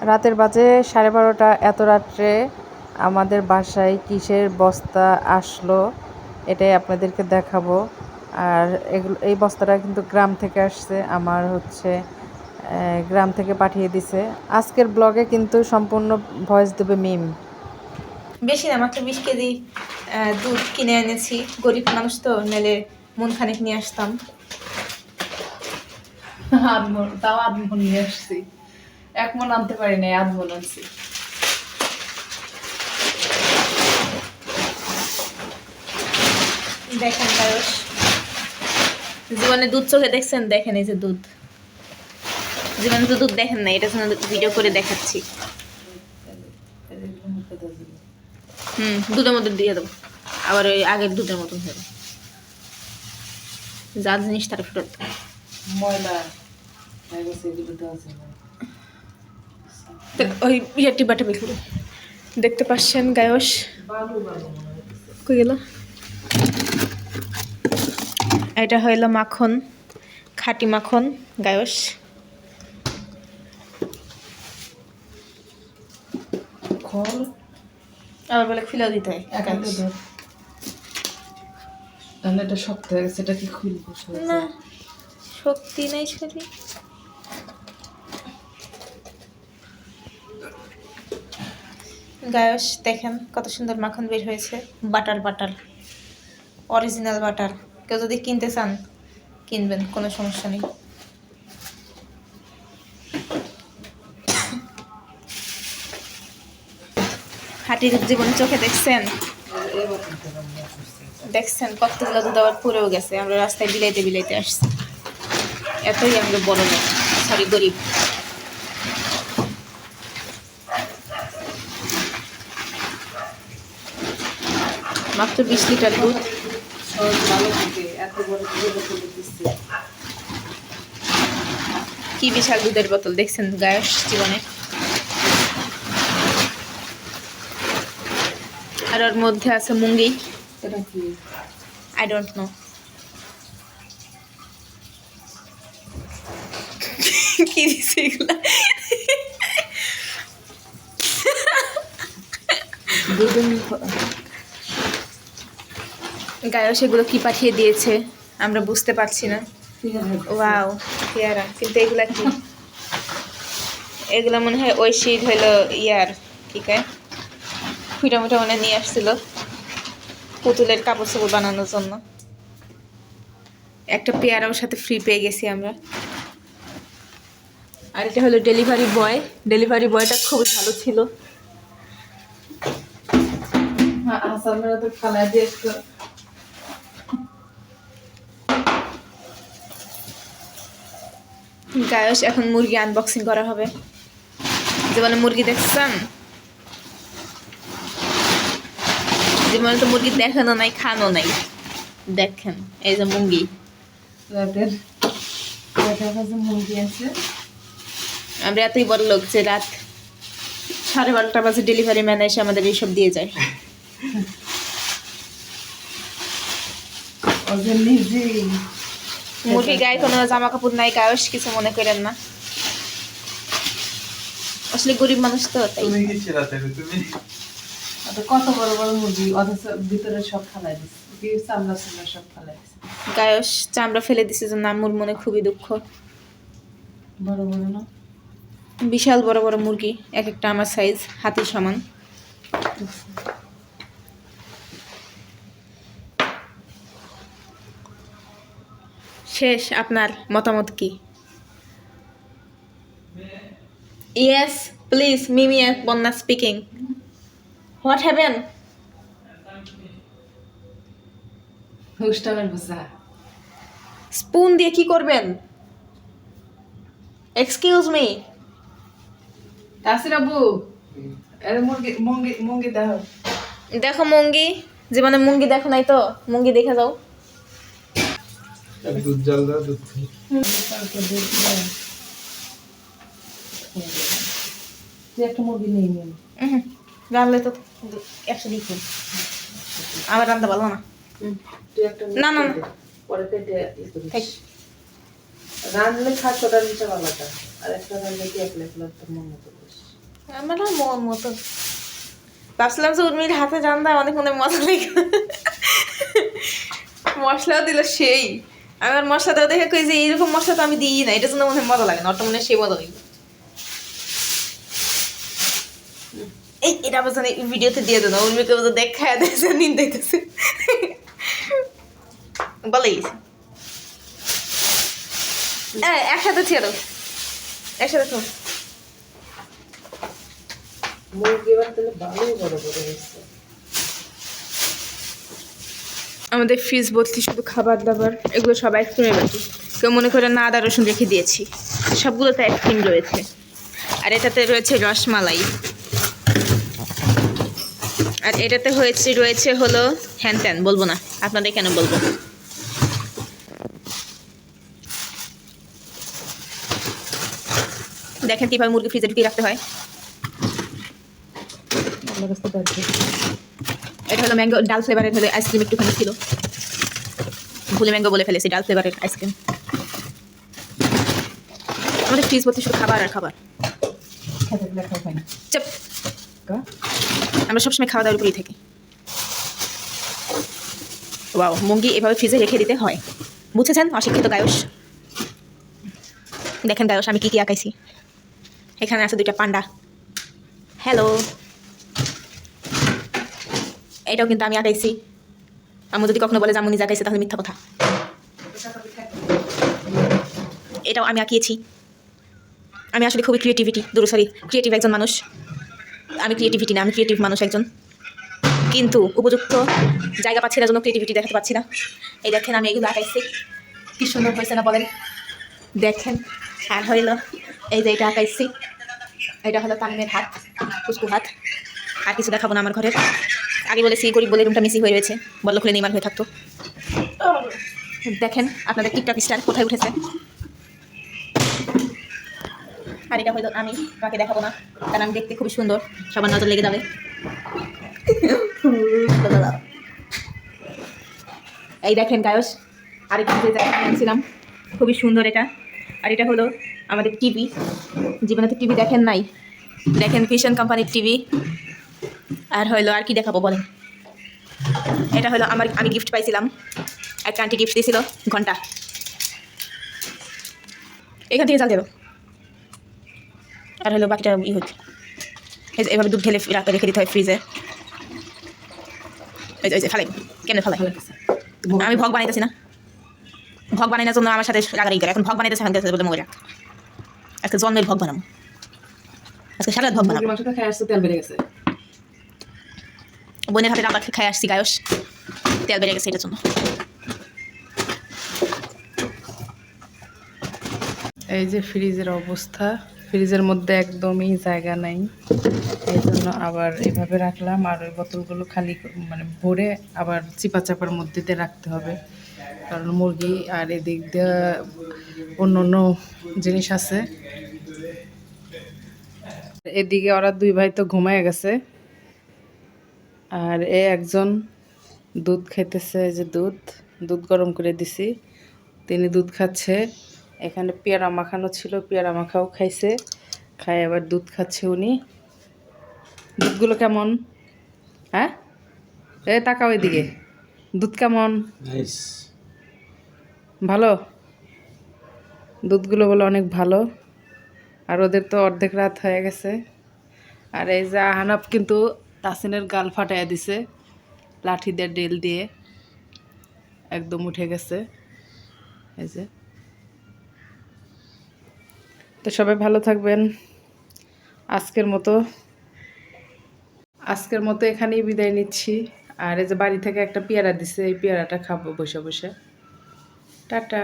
রাতের বাজে 12:30। এত রাত্রে আমাদের বাসায় কিসের বস্তা আসলো এটাই আপনাদেরকে দেখাবো। আর এই বস্তাটা কিন্তু গ্রাম থেকে আসছে, আমার হচ্ছে গ্রাম থেকে পাঠিয়ে দিছে। আজকের ব্লগে কিন্তু সম্পূর্ণ ভয়েস দেবে মিম। বেশি না, মাত্র 20 কেজি দুধ কিনে এনেছি। গরিব মানুষ তো, নাহলে মন খানিক নিয়ে আসতাম। তাও আধমন নিয়ে আসছি, 1 মণ আনতে পারি না, আধমন আনছি। দেখেন গায়স, জীবনে দুধ চোখে দেখছেন? দেখেন এই যে দুধ, জীবনে তো দুধ দেখেন না, এটা ভিডিও করে দেখাচ্ছি। দুধের মধ্যে দিয়ে দেবো, আবার ওই আগের দুধের মতন হয়ে যাবে। যা জিনিস তার ফেরত ময়লা ওই ইয়েটি বাটা বের দেখতে পাচ্ছেন গায়স কই গেল। এটা হইল মাখন, খাঁটি মাখন গায়স। আবার বলে খুলেও দিতে হয়। তাহলে এটা শক্ত হয়ে গেছে, এটা কি খুলবো? না, শক্তি নাই শরীর। গায়স দেখেন কত সুন্দর মাখন বের হয়েছে। Butter butter, original butter. কেউ যদি কিনতে চান কিনবেন, কোনো সমস্যা নেই। হাটির জীবন চোখে দেখছেন? দেখছেন কতগুলো দুধ আবার পুরেও গেছে। আমরা রাস্তায় বিলাইতে বিলাইতে আসছি, এতই আমরা বড় লোক, সরি গরিব। মাত্র 20 লিটার দুধ। কি বিশাল দুধের বোতল দেখছেন গায়স জীবনে। আর ওর মধ্যে আছে মুঙ্গি। আই ডোন্ট নো কি দিছে এগুলা। গায়স এগুলো কি পাঠিয়ে দিয়েছে আমরা বুঝতে পারছি না। ওয়াও, পেয়ারা। কিন্তু এগুলা কি? এগুলা মনে হয় ওই শীত হইলো ইয়ার কি কয় খুঁটা মুটা মনে নিয়ে আসছিল পুতুলের কাপড় চোপড় বানানোর জন্য। একটা পেয়ারাও সাথে ফ্রি পেয়ে গেছি আমরা। আর এটা হলো ডেলিভারি বয়। ডেলিভারি বয়টা খুব ভালো ছিল। গায়স এখন মুরগি আনবক্সিং করা হবে। জীবনে মুরগি দেখছেন? জীবনে তো মুরগি দেখানো নাই, খানো নাই। দেখেন এই যে মুরগি। আমরা এতই বড় লোক যে রাত 12:30 বাজে ডেলিভারি ম্যান এসে আমাদের এইসব দিয়ে যায়। মুরগি গায়ে কোনো জামা কাপড় নাই গায়স, কিছু মনে করেন না। আসলে গরিব মানুষ তো, তাই। কত বড় বড় মুরগি, অথচ ভিতরে সব ফালাই দিচ্ছে, চামড়া সব ফালাই দিচ্ছে। গায়স চামড়া ফেলে দিছে জন্য আম্মুর মনে খুবই দুঃখ। বড় বড় না, বিশাল বড় বড় মুরগি, এক একটা আমার সাইজ, হাতির সমান। শেষ। আপনার মতামত কি? Yes please. মিমি বন্যা স্পিকিং। What happen? স্পুন দিয়ে কি করবেন? Excuse me. তাসির আব্বু, মুরগি মুঙ্গি মুঙ্গি দেখো। দেখো মুঙ্গি, জীবনে মুঙ্গি দেখো নাই তো, মুঙ্গি দেখে যাও। দুধ জাল দাও, দুধ একটা মুরগি নেই নিন। রান্নলে তো 100 দিই। আমার রান্না ভালো না। না না পরে কেটে রান্নলে 700টার নিচে বাবাটা, আর একটা রান্নলে কি 1 লাখ তোর মন মতো করিস। আমার না মন মতো ভাবছিলাম যে উর্মির হাতে রান্না অনেক মনে মজা লাগে মশলাও দিল সেই আমার মশলা দেওয়া দেখে কই যে এইরকম মশলা তো আমি দিই না এটার জন্য মনে হয় মজা লাগে না ওটা মনে হয় সেই মজা লাগে এই এটা আবার জানি ভিডিওতে দিয়ে দেবো উর্মিকে বোধ দেখায় দিয়েছে নিন্দা দিতেছে বলেই একসাথে ছিল একসাথে তো আমাদের ফ্রিজ ভর্তি শুধু খাবার দাবার এগুলো সব আইসক্রিমের বাকি কেউ মনে করে না আদা রসুন রেখে দিয়েছি সবগুলোতে আইসক্রিম রয়েছে আর এটাতে রয়েছে রসমালাই আর এটাতে রয়েছে হলো হ্যান ত্যান বলবো না আপনাদের কেন বলবো দেখেন কিভাবে মুরগি ফ্রিজে ঢুকিয়ে রাখতে হয় এটা হলো ম্যাঙ্গো ডাল ফ্লেভারের হলে আইসক্রিম একটুখানি ছিল ভুলে ম্যাঙ্গো বলে ফেলেছি ডাল ফ্লেভারের আইসক্রিম আমাদের ফ্রিজ ভর্তি শুধু খাবার আর খাবার চাপ আমরা সবসময় খাওয়া দাওয়ার উপরেই থাকি ওয়াও মুরগি এভাবে ফ্রিজে রেখে দিতে হয় বুঝেছেন অশিক্ষিত গায়স দেখেন গায়স আমি কি কি আঁকাইছি এখানে আছে দুইটা পান্ডা হ্যালো এটাও কিন্তু আমি আঁকাইছি আমি যদি কখনো বলে জামুনি আঁকাইছে তাহলে মিথ্যা কথা এটাও আমি আঁকিয়েছি আমি আসলে খুবই ক্রিয়েটিভ একজন মানুষ আমি ক্রিয়েটিভিটি না আমি ক্রিয়েটিভ মানুষ একজন কিন্তু উপযুক্ত জায়গা পাচ্ছি না জন্য ক্রিয়েটিভিটি দেখাতে পাচ্ছি না এই দেখেন আমি এগুলো আঁকাইছি কি সুন্দর হয়েছে না বলেন দেখেন আর হইল এই যে এটা আঁকাইছি এটা হলো তামিমের হাত কুচকু হাত আর কিছু দেখাবো না আমার ঘরের আগে বলেছি গরিব বলে রুমটা মিসি হয়ে রয়েছে বললো খুলে নির্মাণ হয়ে থাকতো দেখেন আপনাদের টিকটক স্টার কোথায় উঠেছে আর এটা হয়তো আমি তোমাকে দেখাবো না কারণ আমি দেখতে খুবই সুন্দর সবার নজর লেগে যাবে এই দেখেন গায়স আরেকটু যে জায়গায় আনছিলাম খুবই সুন্দর এটা আর এটা হলো আমাদের টিভি জীবনে তো টিভি দেখেন নাই দেখেন ভিশন কোম্পানির টিভি আর হলো আর কি দেখাবো বলেন এটা হলো আমি গিফট পাইছিলাম একটা আন্টি গিফট দিয়েছিল ঘন্টা এখান থেকে চাল দেবো আর হলো বাকিটা হচ্ছে এভাবে দুধ ঢেলে রেখে দিতে হয় ফ্রিজে এই যে ফেলাই কেন ফেলাই আমি ভগ বানাইতেছি না ভগ বানানোর জন্য আমার সাথে রাগারাগি করে এখন ভগ বানাইতেছে বলে মরে রাখ আজকে জন্মের ভগ বানাবো আজকে সারা ভগ বানাবো তেল বেড়ে গেছে বোনের হাতে রান্না খাই আসছি গায়স তেল বেড়ে গেছে এটার জন্য এই যে ফ্রিজের অবস্থা ফ্রিজের মধ্যে একদমই জায়গা নাই এই জন্য আবার এভাবে রাখলাম আর ওই বোতলগুলো খালি মানে ভরে আবার চিপা চাপার মধ্যে দিয়ে রাখতে হবে কারণ মুরগি আর এদিক দিয়ে অন্য অন্য জিনিস আছে এদিকে ওরা দুই ভাই তো ঘুমায় গেছে আর একজন দুধ খাইতেছে যে দুধ গরম করে দিছি তিনি দুধ খাচ্ছে এখানে পেয়ারা মাখানো ছিল পেয়ারা মাখাও খাইছে খাই আবার দুধ খাচ্ছে উনি দুধগুলো কেমন হ্যাঁ তাকাও এদিকে দুধ কেমন ভালো দুধগুলো বলে অনেক ভালো আর ওদের তো অর্ধেক রাত হয়ে গেছে আর এই যে আহানাপ কিন্তু তাসিনের গাল ফাটাইয়া দিছে লাঠি দিয়ে ডেল দিয়ে একদম উঠে গেছে এই যে তো সবাই ভালো থাকবেন আজকের মতো এখানেই বিদায় নিচ্ছি আর এই যে বাড়ি থেকে একটা পেয়ারা দিছে এই পেয়ারাটা খাবো বসে বসে টাটা